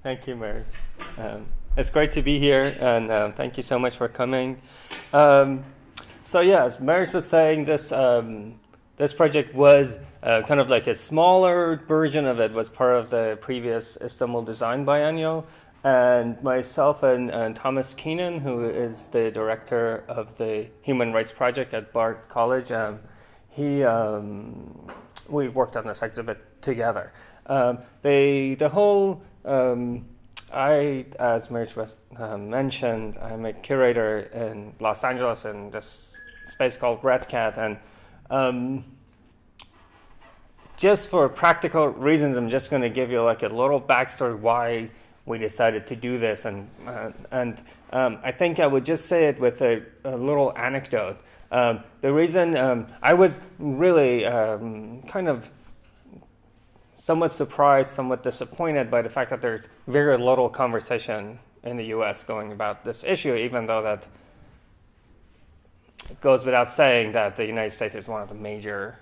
Thank you, Mary. It's great to be here, and thank you so much for coming. So yeah, as Mary was saying, this project was kind of like a smaller version of it, was part of the previous Istanbul Design Biennial. And myself and Thomas Keenan, who is the director of the Human Rights Project at Bard College, we worked on this exhibit together. The whole, as Mary mentioned, I'm a curator in Los Angeles in this space called Red Cat, and just for practical reasons, I'm just going to give you like a little backstory why we decided to do this, and I think I would just say it with a little anecdote. The reason I was really kind of somewhat surprised, somewhat disappointed by the fact that there's very little conversation in the U.S. going about this issue, even though that it goes without saying that the United States is one of the major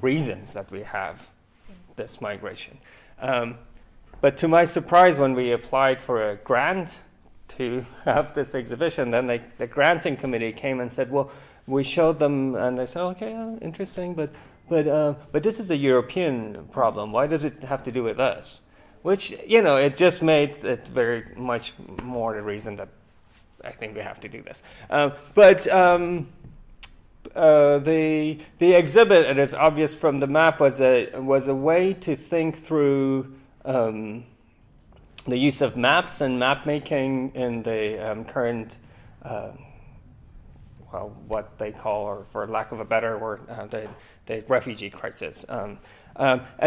reasons that we have this migration. But to my surprise, when we applied for a grant to have this exhibition, then the granting committee came and said, well, we showed them, and they said, okay, interesting, but this is a European problem. Why does it have to do with us? Which, you know, it just made it very much more the reason that I think we have to do this. The exhibit, it is obvious from the map, was a way to think through the use of maps and map making in the current, well, what they call, or for lack of a better word, the refugee crisis. And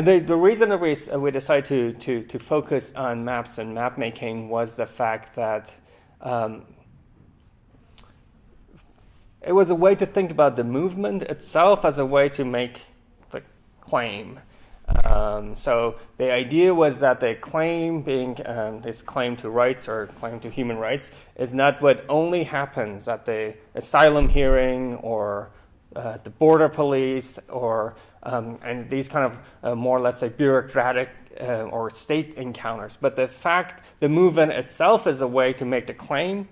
the reason that we decided to focus on maps and map making was the fact that it was a way to think about the movement itself as a way to make the claim. So the idea was that the claim being this claim to rights or claim to human rights is not what only happens at the asylum hearing or the border police or and these kind of more, let's say, bureaucratic or state encounters, but the movement itself is a way to make the claim,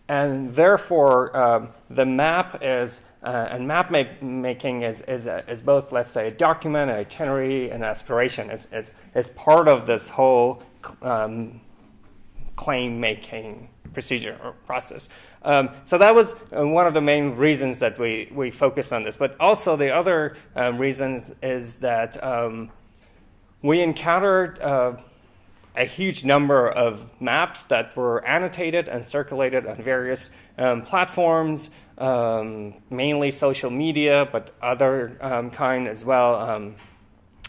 and therefore the map is. And map making is both, let's say, a document, an itinerary, an aspiration. Is part of this whole claim-making procedure or process. So that was one of the main reasons that we focused on this. But also the other reason is that we encountered a huge number of maps that were annotated and circulated on various platforms, mainly social media, but other kind as well.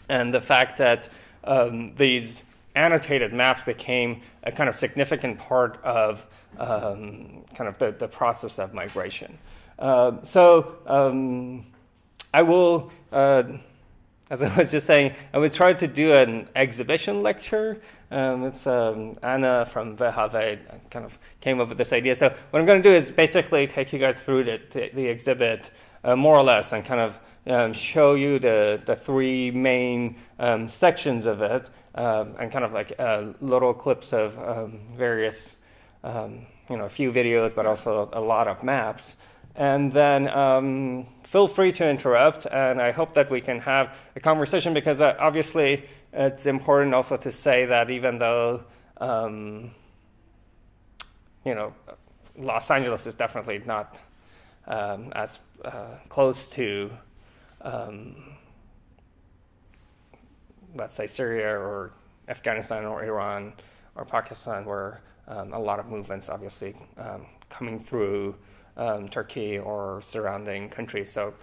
And the fact that these annotated maps became a kind of significant part of kind of the process of migration. So I will, as I was just saying, I would try to do an exhibition lecture. It's Anna from VHV kind of came up with this idea. So what I'm going to do is basically take you guys through the exhibit more or less and kind of show you the three main sections of it and kind of like little clips of various, a few videos, but also a lot of maps. And then feel free to interrupt, and I hope that we can have a conversation because obviously it's important also to say that even though, Los Angeles is definitely not as close to, let's say, Syria or Afghanistan or Iran or Pakistan, where a lot of movements obviously coming through Turkey or surrounding countries. So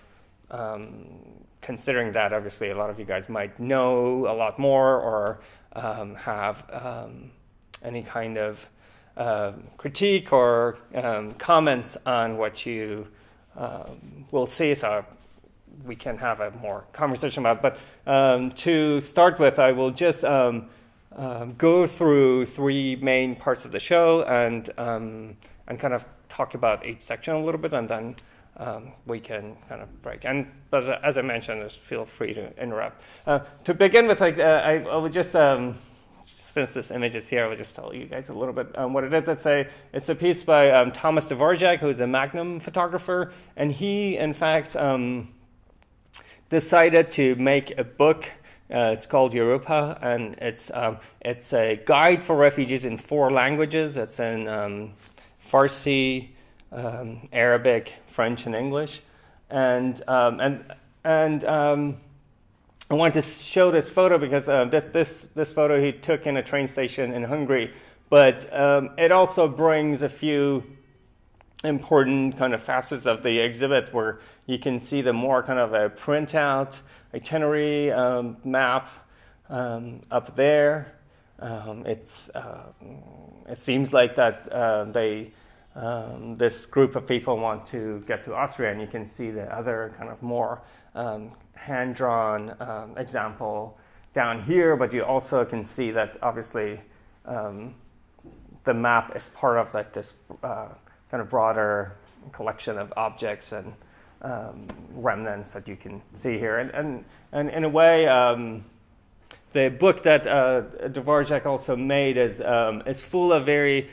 considering that, obviously, a lot of you guys might know a lot more or have any kind of critique or comments on what you will see, so we can have a more conversation about it. But to start with, I will just go through three main parts of the show and kind of talk about each section a little bit, and then we can kind of break. And as I mentioned, just feel free to interrupt. To begin with, I would just since this image is here, I'll just tell you guys a little bit what it is. It's a piece by Thomas Dvorak, who is a Magnum photographer, and he, in fact, decided to make a book. It's called Europa, and it's a guide for refugees in 4 languages. It's in Farsi, Arabic, French, and English. And I wanted to show this photo because this photo he took in a train station in Hungary, but it also brings a few important kind of facets of the exhibit where you can see the more kind of a printout itinerary map up there. It seems like that this group of people want to get to Austria, and you can see the other kind of more hand-drawn example down here, but you also can see that obviously the map is part of like this kind of broader collection of objects and remnants that you can see here. And in a way, the book that Dvorak also made is full of very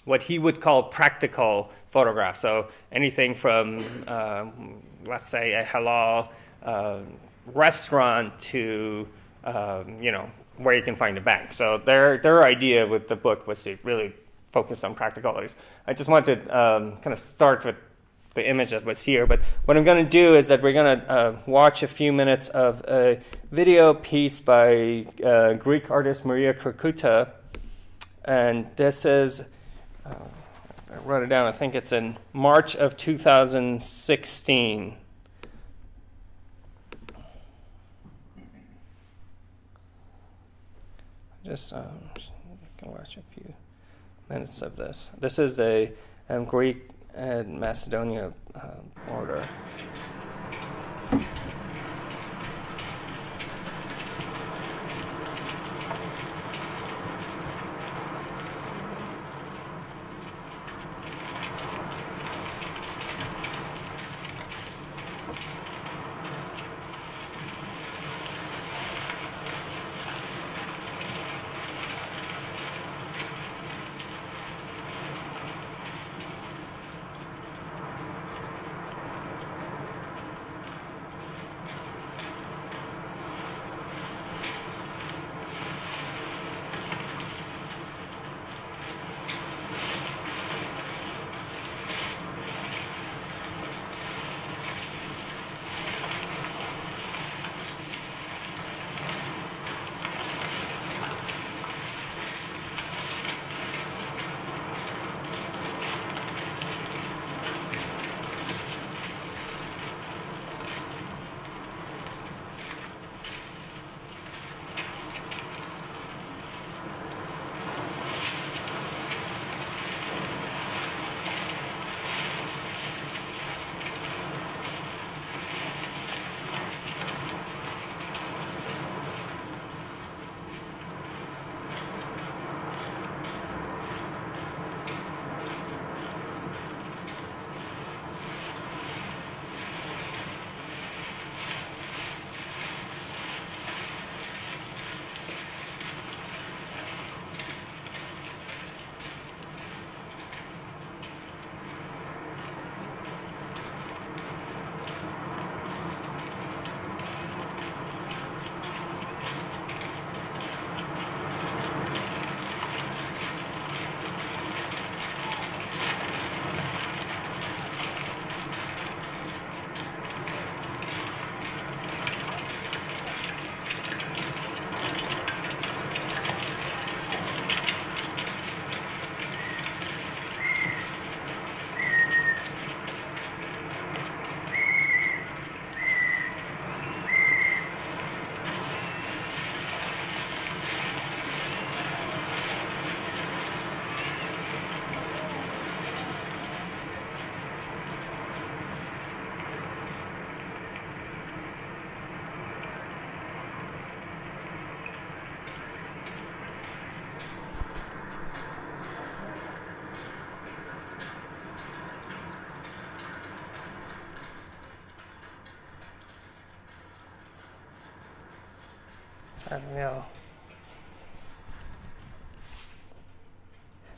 what he would call practical photographs. So anything from, let's say, a halal restaurant to, where you can find a bank. So their idea with the book was to really focus on practicalities. I just wanted to kind of start with the image that was here. But what I'm going to do is that we're going to watch a few minutes of a video piece by Greek artist Maria Kirkuta. And this is... I wrote it down. I think it's in March of 2016. Just can watch a few minutes of this. This is a Greek and Macedonia border.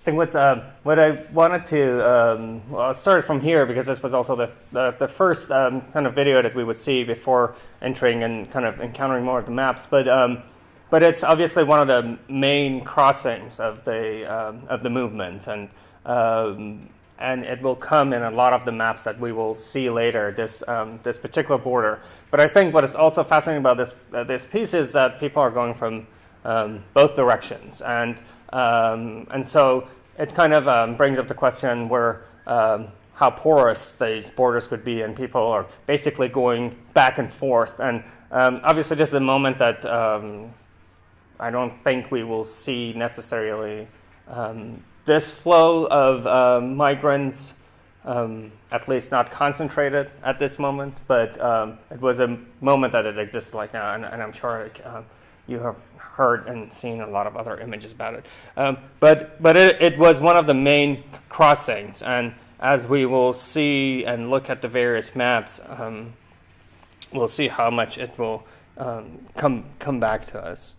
think what I wanted to, well, I'll start from here because this was also the first kind of video that we would see before entering and kind of encountering more of the maps. But it's obviously one of the main crossings of the movement, and it will come in a lot of the maps that we will see later. This particular border. But I think what is also fascinating about this piece is that people are going from both directions, and so it kind of brings up the question where how porous these borders could be, and people are basically going back and forth. And obviously, this is a moment that I don't think we will see necessarily this flow of migrants, at least not concentrated at this moment. But it was a moment that it existed like now, and I'm sure you have heard and seen a lot of other images about it. But it was one of the main crossings, and as we will see and look at the various maps, we'll see how much it will come back to us.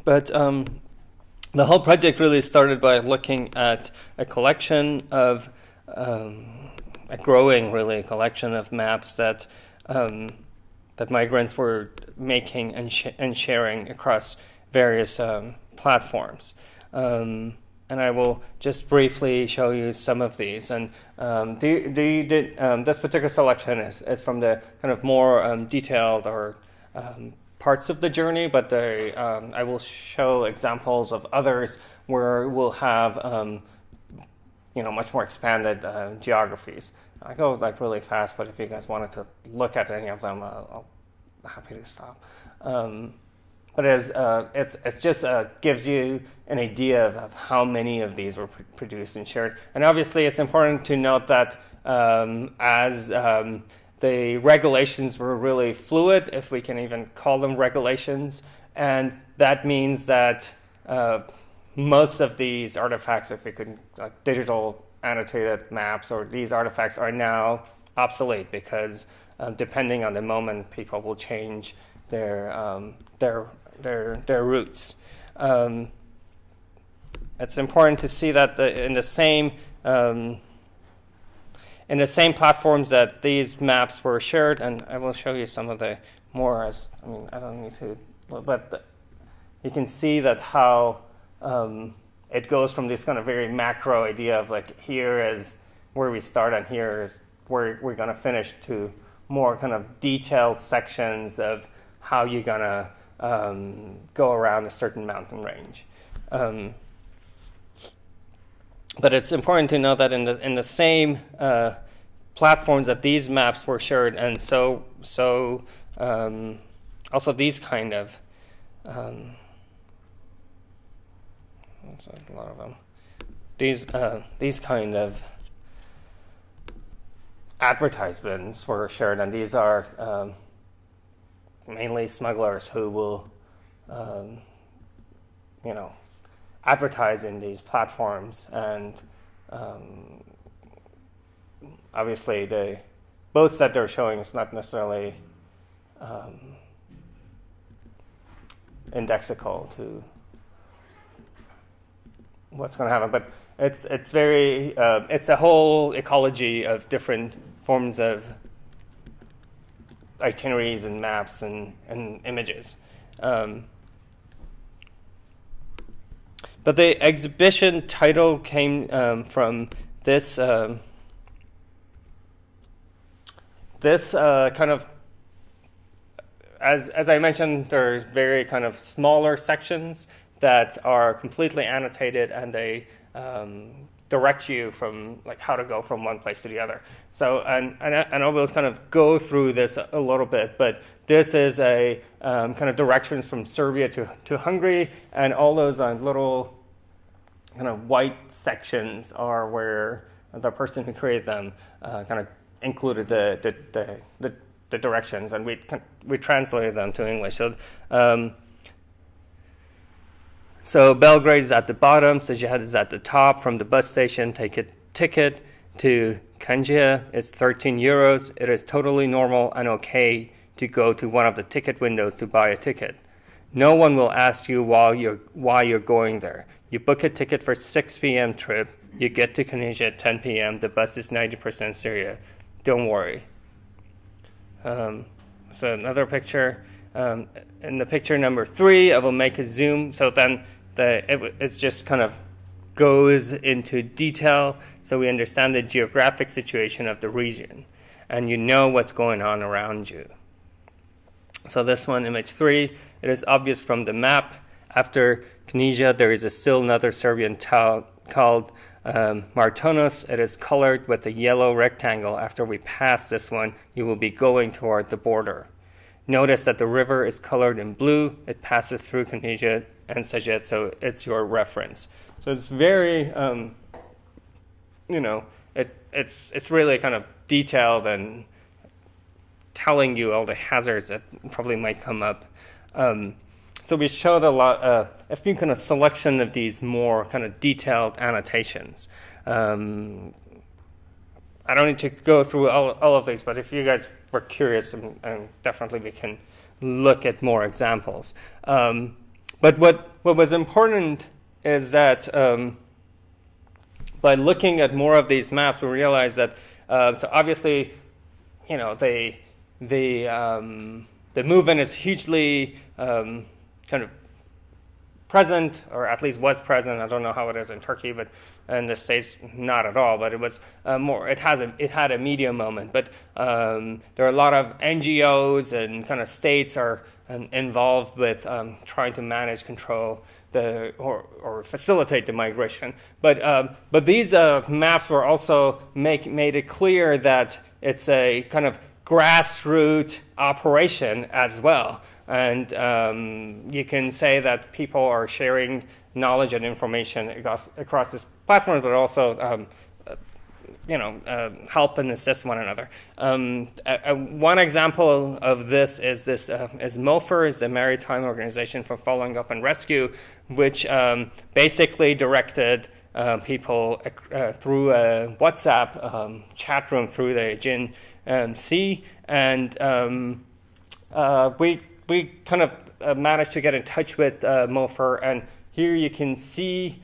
But the whole project really started by looking at a collection of, a growing really collection of maps that migrants were making and sharing across various platforms. And I will just briefly show you some of these. And this particular selection is from the kind of more detailed or parts of the journey, but I will show examples of others where we'll have much more expanded geographies. I go like really fast, but if you guys wanted to look at any of them, I'll happy to stop. But it's just gives you an idea of how many of these were produced and shared. And obviously, it's important to note that as the regulations were really fluid, if we can even call them regulations, and that means that most of these artifacts, if we could, like digital annotated maps or these artifacts, are now obsolete because depending on the moment, people will change their routes. It's important to see that in the same platforms that these maps were shared, and I will show you some of the more. I don't need to, but you can see that how it goes from this kind of very macro idea of like here is where we start and here is where we're going to finish, to more kind of detailed sections of how you're going to go around a certain mountain range. But it's important to know that in the same platforms that these maps were shared, and so also these kind of a lot of them. These kind of advertisements were shared, and these are mainly smugglers who will, advertise in these platforms, and obviously the boats that they're showing is not necessarily indexical to what's going to happen, but it's very it's a whole ecology of different forms of itineraries and maps and images. But the exhibition title came from this kind of, as I mentioned, there are very kind of smaller sections that are completely annotated, and they direct you from like how to go from one place to the other. So and I will kind of go through this a little bit, but this is a kind of directions from Serbia to Hungary, and all those little kind of white sections are where the person who created them kind of included the directions, and we translated them to English. So Belgrade is at the bottom, Szeged is at the top. From the bus station, take a ticket to Kanjia. It's 13 euros. It is totally normal and okay to go to one of the ticket windows to buy a ticket. No one will ask you why you're going there. You book a ticket for 6 p.m. trip. You get to Tunisia at 10 p.m. The bus is 90% Syria. Don't worry. So another picture. In the picture number 3, I will make a zoom. So then it's just kind of goes into detail so we understand the geographic situation of the region and you know what's going on around you. So this one, image 3, it is obvious from the map. After Tunisia, there is still another Serbian town called Martonos. It is colored with a yellow rectangle. After we pass this one, you will be going toward the border. Notice that the river is colored in blue. It passes through Tunisia and Sajet, so it's your reference. So it's very, it's really kind of detailed and telling you all the hazards that probably might come up. So we showed a few kind of selection of these more kind of detailed annotations. I don't need to go through all of these, but if you guys were curious, definitely we can look at more examples. But what was important is that by looking at more of these maps, we realized that so obviously, the movement is hugely kind of present, or at least was present. I don't know how it is in Turkey, but in the States, not at all. But it was more. It had a media moment. But there are a lot of NGOs and kind of states are involved with trying to manage, control or facilitate the migration. But these maps were also made it clear that it's a kind of grassroots operation as well. And you can say that people are sharing knowledge and information across this platform, but also help and assist one another. One example of this is MOFR, is the Maritime Organization for Following Up and Rescue, which basically directed people through a WhatsApp chat room through the Aegean Sea, and we kind of managed to get in touch with MOFR, and here you can see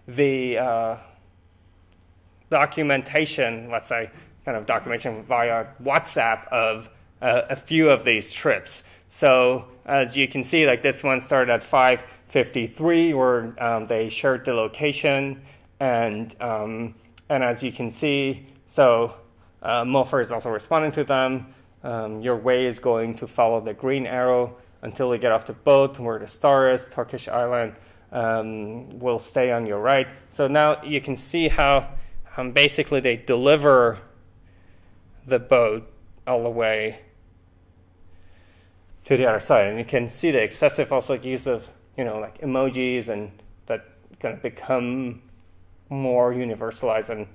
the documentation, let's say, kind of documentation via WhatsApp of a few of these trips. So as you can see, like this one started at 5:53, where they shared the location, and as you can see, so MOFR is also responding to them. Your way is going to follow the green arrow until you get off the boat where the star is. Turkish island will stay on your right. So now you can see how basically they deliver the boat all the way to the other side. And you can see the excessive also use of, like emojis, and that kind of become more universalized. And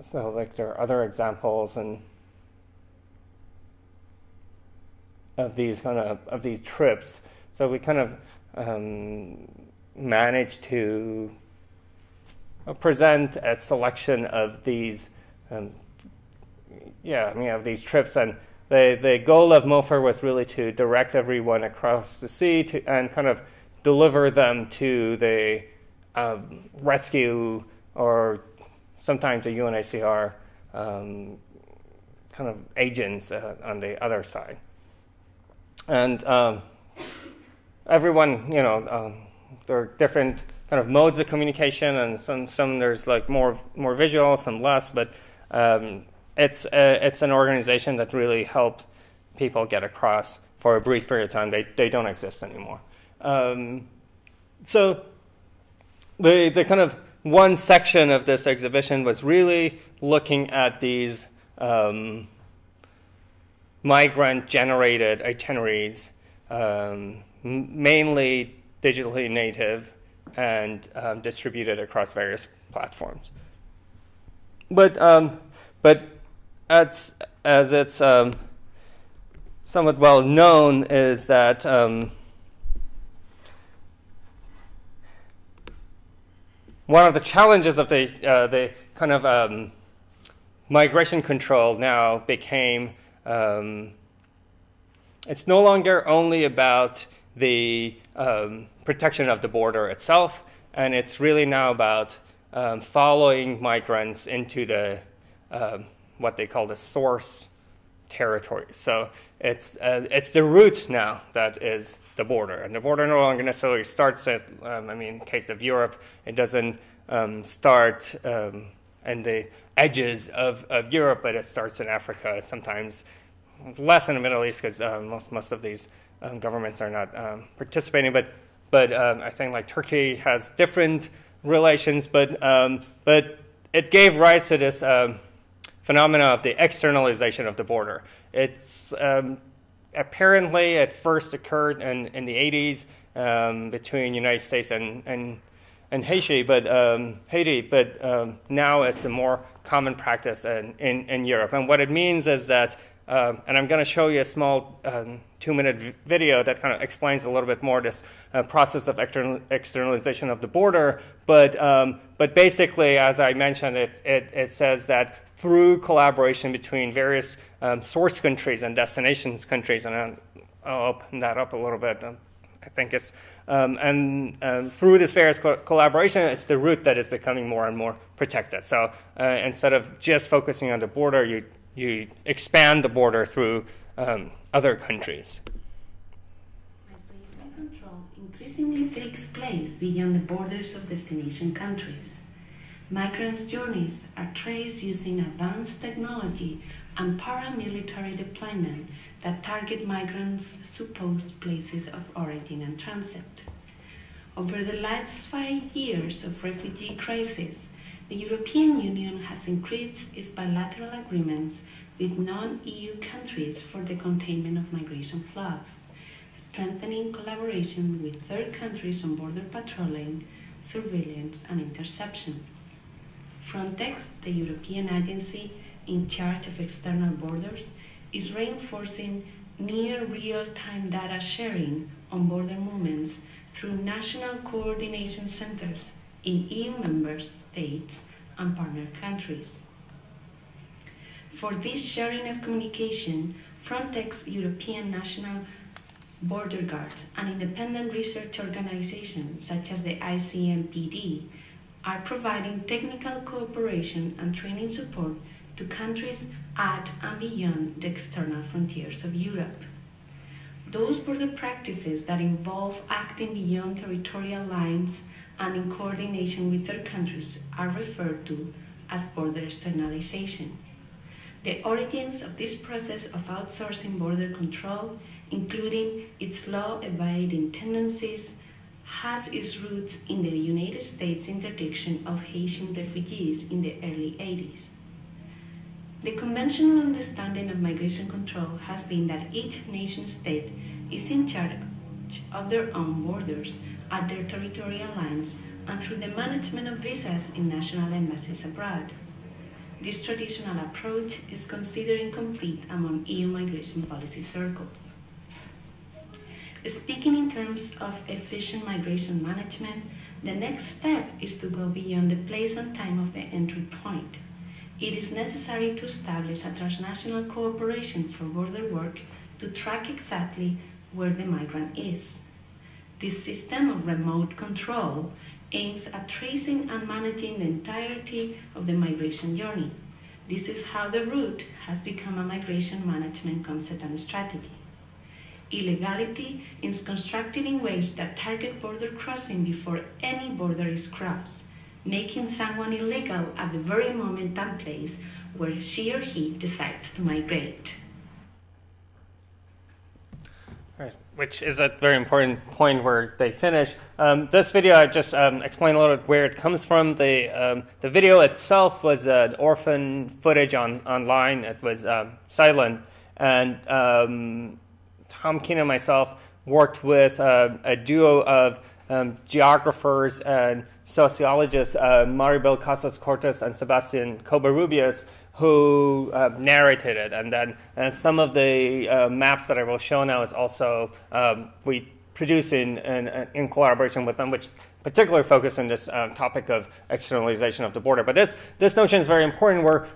so like there are other examples of these trips. So we kind of managed to present a selection of these, of these trips, and the goal of MOFR was really to direct everyone across the sea and kind of deliver them to the rescue, or sometimes the UNHCR kind of agents on the other side. And everyone, there are different kind of modes of communication, and some there's like more visual, some less, but it's an organization that really helps people get across for a brief period of time. They don't exist anymore. So the kind of one section of this exhibition was really looking at these migrant-generated itineraries, mainly digitally native and distributed across various platforms. But as it's somewhat well known, is that one of the challenges of the kind of migration control now became it's no longer only about the protection of the border itself, and it's really now about following migrants into the what they call the source territory. So it's the route now that is the border, and the border no longer necessarily starts at, I mean, in the case of Europe, it doesn't start in the edges of Europe, but it starts in Africa, sometimes less in the Middle East, because most of these governments are not participating, but I think like Turkey has different relations, but it gave rise to this phenomena of the externalization of the border. It's apparently it first occurred in the 80s between United States and Haiti, but now it's a more common practice in Europe. And what it means is that, and I'm going to show you a small 2-minute video that kind of explains a little bit more this process of externalization of the border. But basically, as I mentioned, it says that through collaboration between various source countries and destinations countries, and I'll open that up a little bit. I think it's and through this various collaboration, it's the route that is becoming more and more protected. So instead of just focusing on the border, you expand the border through other countries. Migration control increasingly takes place beyond the borders of destination countries. Migrants' journeys are traced using advanced technology and paramilitary deployment that target migrants' supposed places of origin and transit. Over the last 5 years of refugee crisis, the European Union has increased its bilateral agreements with non-EU countries for the containment of migration flows, strengthening collaboration with third countries on border patrolling, surveillance, and interception. Frontex, the European agency in charge of external borders, is reinforcing near real-time data sharing on border movements through national coordination centers in EU member states and partner countries. For this sharing of communication, Frontex, European National Border Guards, and independent research organizations such as the ICMPD are providing technical cooperation and training support to countries at and beyond the external frontiers of Europe. Those border practices that involve acting beyond territorial lines and in coordination with third countries are referred to as border externalization. The origins of this process of outsourcing border control, including its law-abiding tendencies, has its roots in the United States interdiction of Haitian refugees in the early 80s. The conventional understanding of migration control has been that each nation-state is in charge of their own borders at their territorial lines and through the management of visas in national embassies abroad. This traditional approach is considered incomplete among EU migration policy circles. Speaking in terms of efficient migration management, the next step is to go beyond the place and time of the entry point. It is necessary to establish a transnational cooperation for border work to track exactly where the migrant is. This system of remote control aims at tracing and managing the entirety of the migration journey. This is how the route has become a migration management concept and strategy. Illegality is constructed in ways that target border crossing before any border is crossed, making someone illegal at the very moment and place where she or he decides to migrate. Right, which is a very important point where they finish. This video, I just explained a little bit where it comes from. The video itself was an orphan footage online. It was silent, and Tom Keene and myself worked with a duo of geographers and sociologists, Maribel Casas-Cortez and Sebastian Covarrubias, who narrated it. And then some of the maps that I will show now is also we produce in collaboration with them, which particularly focus on this topic of externalization of the border. But this notion is very important, where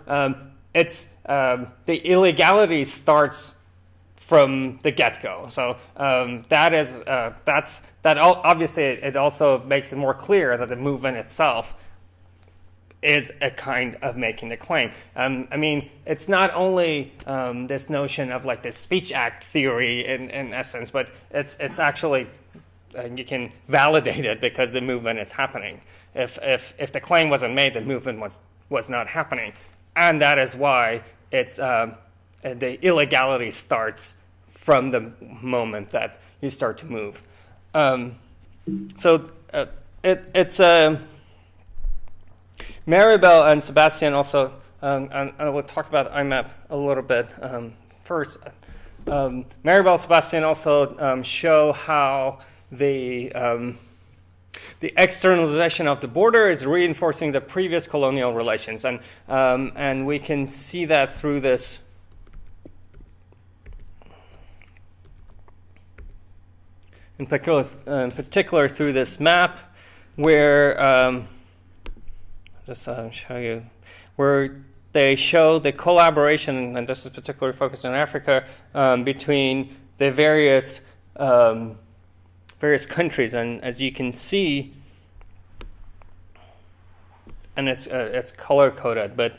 it's the illegality starts from the get-go. So obviously it also makes it more clear that the movement itself is a kind of making a claim. I mean, it's not only this notion of like this speech act theory in essence, but it's actually you can validate it because the movement is happening. If the claim wasn't made, the movement was not happening, and that is why it's the illegality starts from the moment that you start to move. It's Maribel and Sebastian also, and I will talk about IMAP a little bit first. Maribel and Sebastian also show how the externalization of the border is reinforcing the previous colonial relations, and we can see that through this. In particular through this map, where just show you, where they show the collaboration, and this is particularly focused on Africa, between the various countries, and as you can see, and it's color coded, but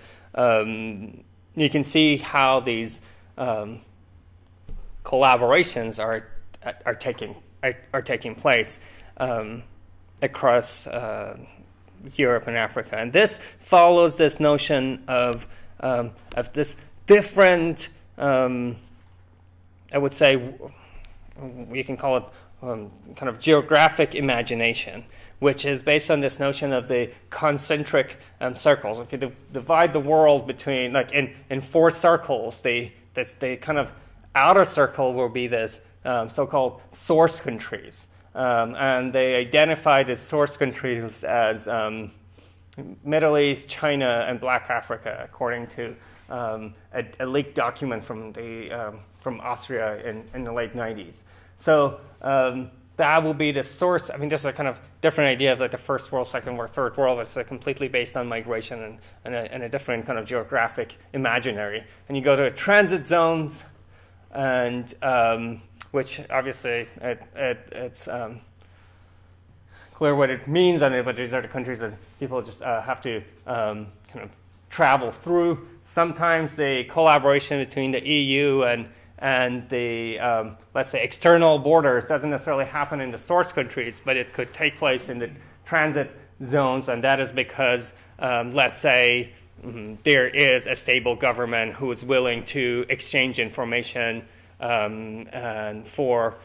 you can see how these collaborations are taking place across Europe and Africa, and this follows this notion of this different, I would say, you can call it kind of geographic imagination, which is based on this notion of the concentric circles. If you divide the world between, like in 4 circles, the kind of outer circle will be this so-called source countries. And they identified as source countries as Middle East, China, and Black Africa, according to a leaked document from Austria in the late 90s. So that will be the source. I mean, this is a kind of different idea of like the first world, second world, third world. It's completely based on migration and a different kind of geographic imaginary. And you go to transit zones, and which obviously it's clear what it means, but these are the countries that people just have to kind of travel through. Sometimes the collaboration between the EU and the, let's say, external borders doesn't necessarily happen in the source countries, but it could take place in the transit zones, and that is because, let's say, there is a stable government who is willing to exchange information and for,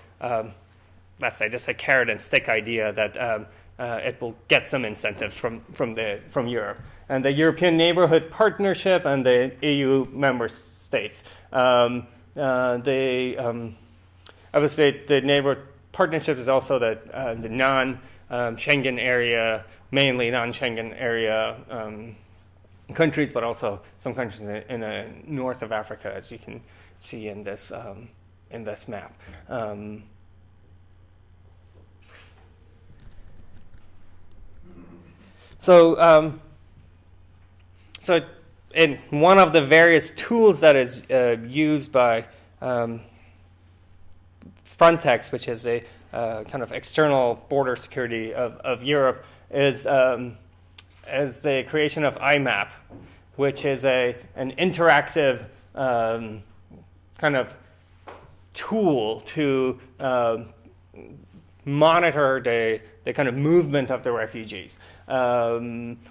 let's say, just a carrot and stick idea that it will get some incentives from Europe. And the European Neighborhood Partnership and the EU member states. Obviously, the neighborhood partnership is also the non-Schengen area, mainly non-Schengen area countries, but also some countries in the north of Africa, as you can see in this map. So in one of the various tools that is used by Frontex, which is a kind of external border security of Europe, is the creation of IMAP, which is an interactive kind of tool to monitor the kind of movement of the refugees,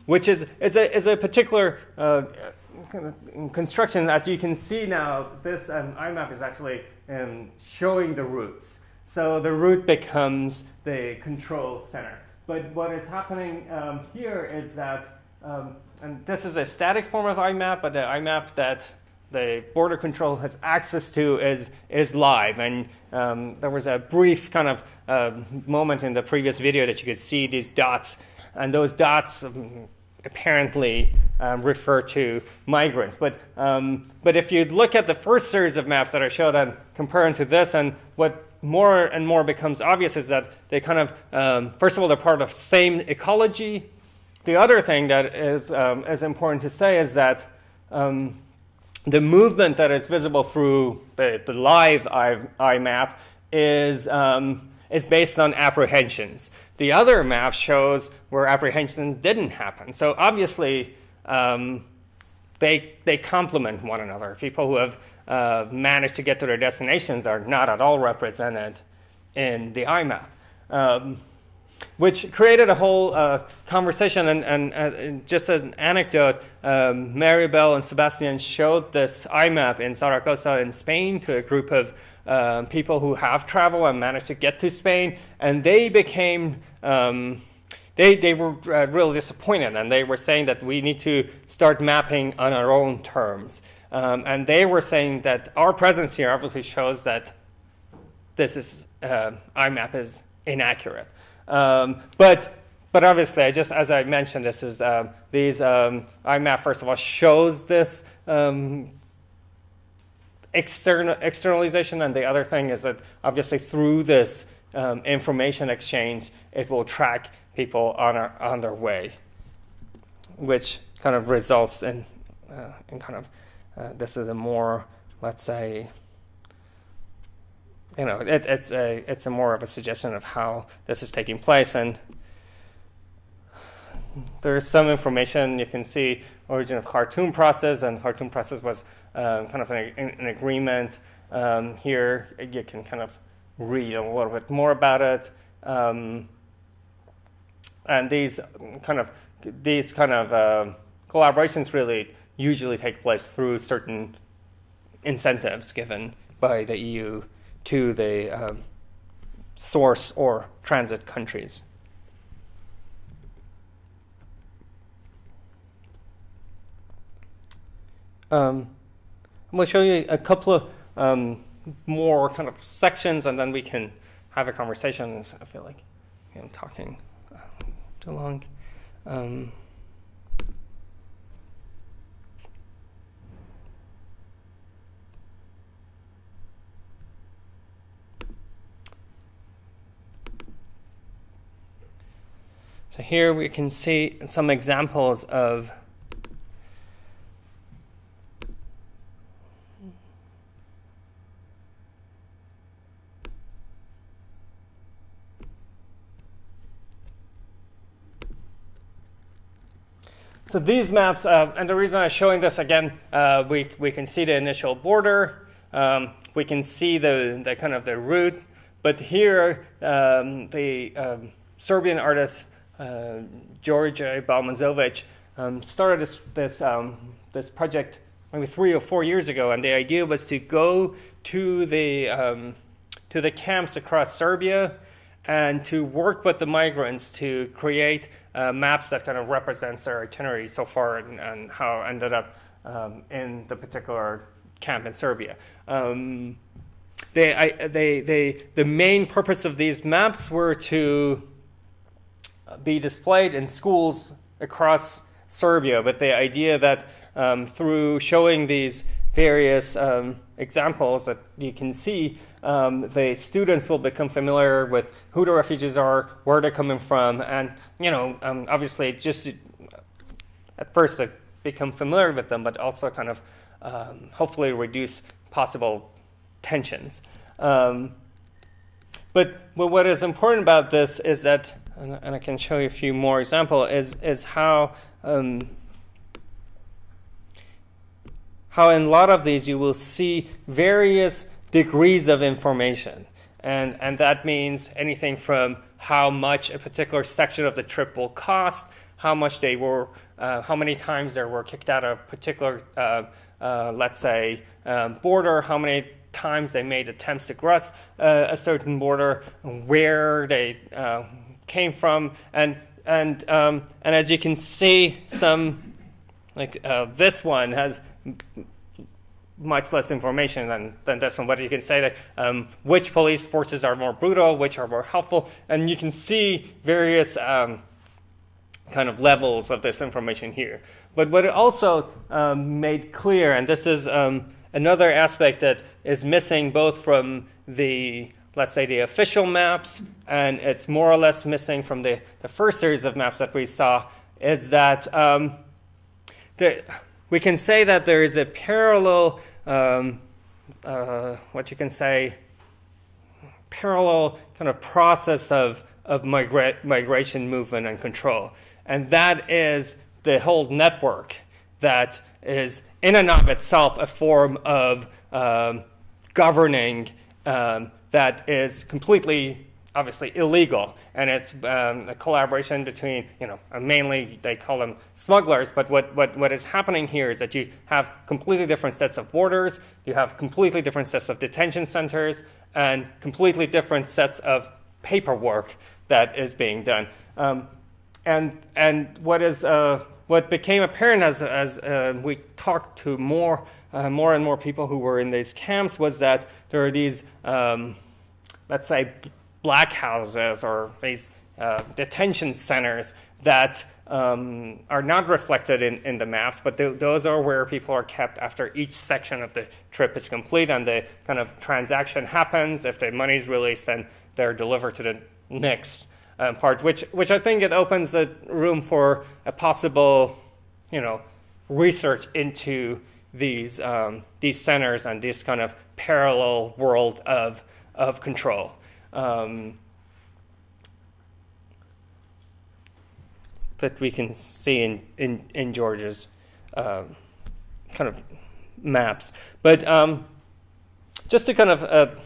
which is a particular kind of construction. As you can see now, this IMAP is actually showing the routes. So the route becomes the control center. But what is happening here is that, and this is a static form of IMAP, but the IMAP that the border control has access to is live. And there was a brief kind of moment in the previous video that you could see these dots, and those dots apparently refer to migrants. But if you look at the first series of maps that I showed and compare them to this, and what more and more becomes obvious is that they kind of, first of all, they're part of the same ecology. The other thing that is important to say is that the movement that is visible through the live eye map is based on apprehensions. The other map shows where apprehension didn't happen. So obviously, they complement one another. People who have managed to get to their destinations are not at all represented in the IMAP, which created a whole conversation. And just as an anecdote, Maribel and Sebastian showed this IMAP in Zaragoza in Spain to a group of people who have traveled and managed to get to Spain, and they became they were really disappointed, and they were saying that we need to start mapping on our own terms. And they were saying that our presence here obviously shows that this is IMAP is inaccurate. But obviously, as I mentioned, this is IMAP first of all shows this externalization, and the other thing is that obviously through this information exchange, it will track people on their way, which kind of results in kind of this is a more, let's say, you know, it's a more of a suggestion of how this is taking place. And there's some information. You can see origin of Khartoum process, and Khartoum process was kind of an agreement. Here you can kind of read a little bit more about it. And these kind of collaborations really usually take place through certain incentives given by the EU to the source or transit countries. I'm going to show you a couple of more kind of sections, and then we can have a conversation. I feel like I'm talking too long. So here we can see some examples of so these maps, and the reason I'm showing this again, we can see the initial border, we can see the kind of the route, but here the Serbian artist George Balmazovic started this project maybe 3 or 4 years ago, and the idea was to go to the camps across Serbia and to work with the migrants to create maps that kind of represents their itinerary so far and how it ended up in the particular camp in Serbia. The main purpose of these maps were to be displayed in schools across Serbia, with the idea that through showing these various examples that you can see, the students will become familiar with who the refugees are, where they're coming from, and obviously just at first to become familiar with them, but also kind of hopefully reduce possible tensions. But what is important about this is that, and I can show you a few more examples, is how in a lot of these you will see various degrees of information, and that means anything from how much a particular section of the trip will cost, how much they were, how many times they were kicked out of a particular, let's say, border, how many times they made attempts to cross a certain border, where they came from, and as you can see, some like this one has much less information than this one, but you can say that which police forces are more brutal, which are more helpful, and you can see various kind of levels of this information here. But what it also made clear, and this is another aspect that is missing both from the, let's say, the official maps, and it's more or less missing from the first series of maps that we saw, is that we can say that there is a parallel, what you can say, parallel kind of process of migration, movement, and control. And that is the whole network that is in and of itself a form of governing that is completely, obviously, illegal. And it's a collaboration between, mainly they call them smugglers, but what is happening here is that you have completely different sets of borders, you have completely different sets of detention centers, and completely different sets of paperwork that is being done. And what became apparent as we talked to more and more people who were in these camps was that there are these, let's say, black houses or these detention centers that are not reflected in the maps, but those are where people are kept after each section of the trip is complete and the kind of transaction happens. If the money is released, then they're delivered to the next part, which I think it opens the room for a possible, research into these centers and this kind of parallel world of control. That we can see in George's kind of maps. But just to kind of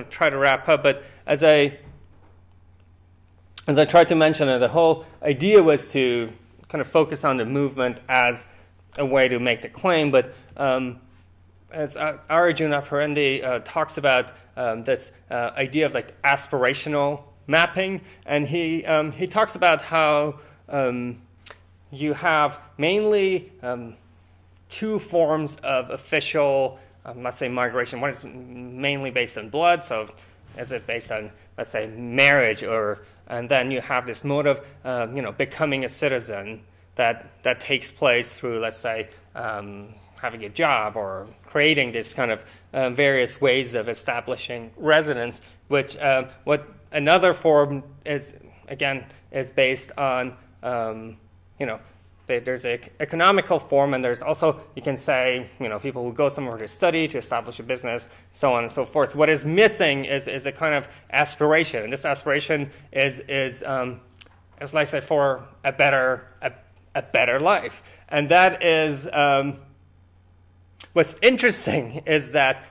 try to wrap up, but as I tried to mention, the whole idea was to kind of focus on the movement as a way to make the claim. But as Arjun Apparendi talks about this idea of like aspirational mapping, and he talks about how you have mainly two forms of official, let's say, migration. One is mainly based on blood, so is it based on, let's say, marriage, and then you have this mode of, becoming a citizen that takes place through, let's say, having a job or creating this kind of various ways of establishing residence, which what another form is, again, is based on, there's an economical form, and there's also, you can say, people who go somewhere to study, to establish a business, so on and so forth. What is missing is a kind of aspiration, and this aspiration is like I said, for a better life. And that is, what's interesting is that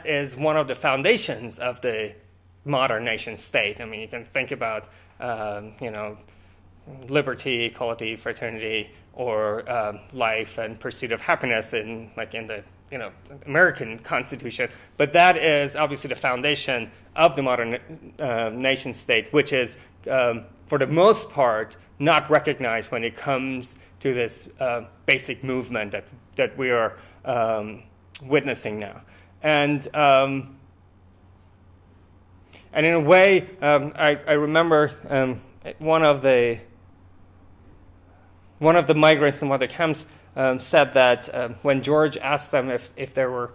is one of the foundations of the modern nation state. I mean, you can think about, liberty, equality, fraternity, or life and pursuit of happiness in the American Constitution. But that is obviously the foundation of the modern nation state, which is for the most part not recognized when it comes to this basic movement that we are witnessing now. And in a way, I remember one of the migrants in one of the camps said that when George asked them if there were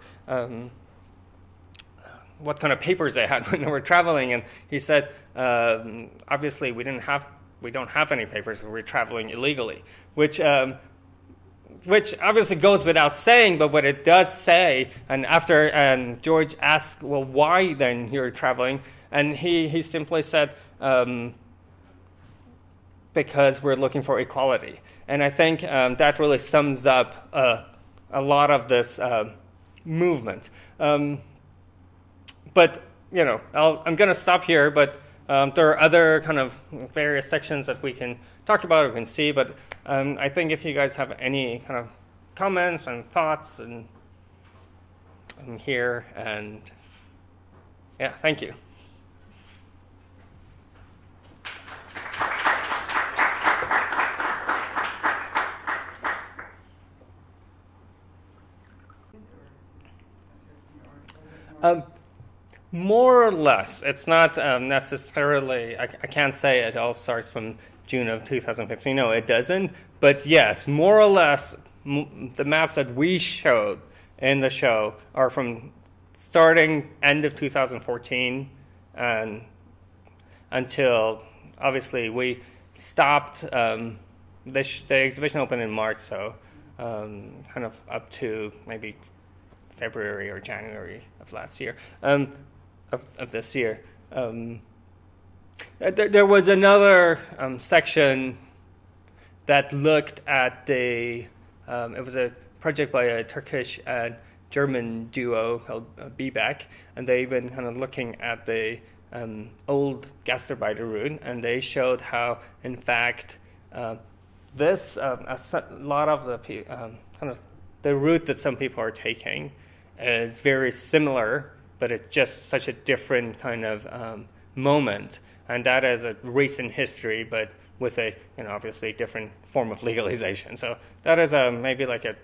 what kind of papers they had when they were traveling, and he said, obviously we don't have any papers. We're traveling illegally, which obviously goes without saying. But what it does say, and George asked, well, why then you're traveling? And he simply said, because we're looking for equality. And I think that really sums up a lot of this movement. But, I'm going to stop here, but there are other kind of various sections that we can talk about or we can see. But I think if you guys have any kind of comments and thoughts, and I'm here, and yeah, thank you. More or less. It's not necessarily, I can't say it all starts from June of 2015. No, it doesn't. But yes, more or less, the maps that we showed in the show are from starting end of 2014 and until, obviously, we stopped, the exhibition opened in March, so kind of up to maybe February or January of last year, of this year. There was another section that looked at it was a project by a Turkish and German duo called BBAC, and they've been kind of looking at the old Gastarbeiter route, and they showed how, in fact, a lot of the kind of the route that some people are taking is very similar, but it's just such a different kind of moment, and that is a recent history, but with a obviously different form of legalization. So that is maybe like an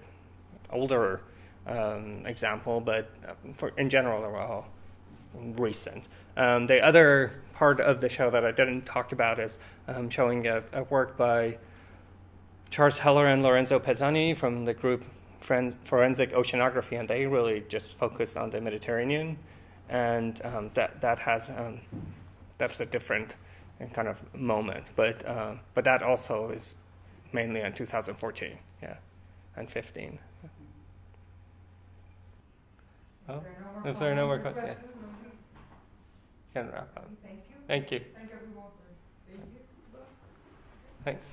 older example, but in general, they're all recent. The other part of the show that I didn't talk about is showing a work by Charles Heller and Lorenzo Pezzani from the group Forensic Oceanography, and they really just focused on the Mediterranean, and that's a different kind of moment, but that also is mainly in 2014, and 15. Oh, if there are no more questions, can wrap up. Thank you. Thank you. Thank you everyone for being here. Thanks.